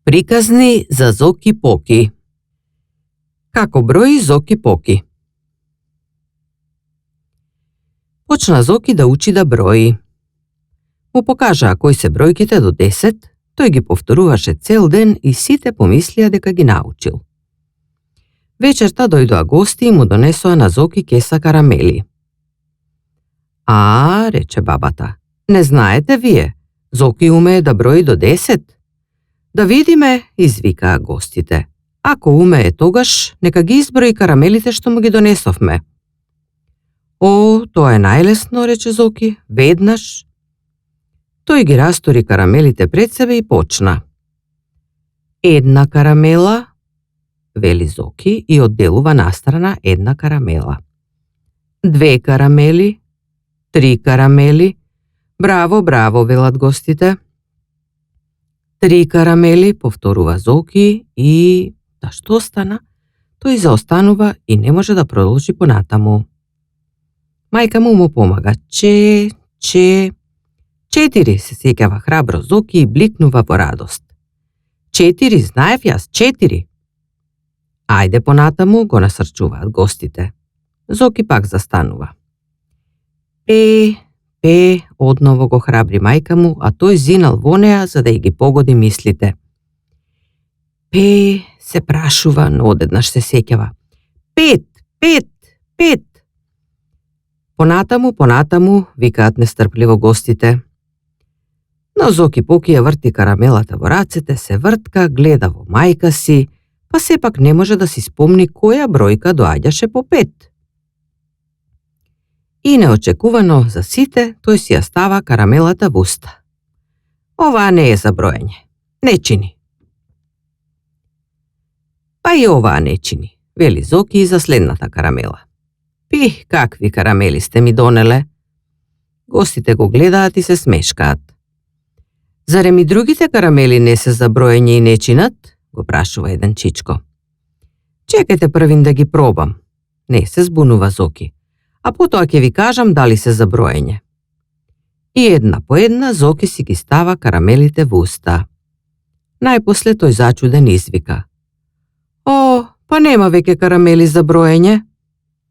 Приказни за Зоки Поки. Како брои Зоки Поки? Почна Зоки да учи да брои. Му покажаа кои се бројките до 10, тој ги повторуваше цел ден и сите помислија дека ги научил. Вечерта дојдоа гости и му донесоа на Зоки кеса карамели. А, рече бабата, не знаете вие, Зоки умее да брои до 10? Да видиме, извикаа гостите. Ако умее тогаш, нека ги изброи карамелите што му ги донесовме. О, тоа е најлесно, рече Зоки, веднаш. Тој ги растори карамелите пред себе и почна. Една карамела, вели Зоки и одделува настрана една карамела. 2 карамели, 3 карамели, браво, браво, велат гостите. 3 карамели, повторува Зоки и... Да што стана? Тој заостанува и не може да продолжи понатаму. Мајка му помага. 4, се сеќава храбро Зоки и бликнува во радост. 4, знаев јас, 4. Ајде понатаму, го насрчуваат гостите. Зоки пак застанува. Пе, одново го храбри мајка му, а тој зинал во неа за да ја ги погоди мислите. Пе, се прашува, но одеднаш се сеќава. 5. Понатаму, викаат нестрпливо гостите. Но Зоки Поки ја врти карамелата во рацете, се вртка, гледа во мајка си, па сепак не може да си спомни која бројка доаѓаше по 5. И неочекувано за сите, тој си ја става карамелата во уста. Ова не е за броење. Не чини. Па и оваа не чини, вели Зоки и за следната карамела. Пих, какви карамели сте ми донеле? Гостите го гледаат и се смешкаат. Зарем и другите карамели не се за броење и не чинат? Го прашува еден чичко. Чекајте првин да ги пробам. Не се збунува Зоки, а потоа ќе ви кажам дали се за броење. И една по една Зоки си ги става карамелите во уста. Најпосле тој зачуден извика. О, па нема веќе карамели за броење.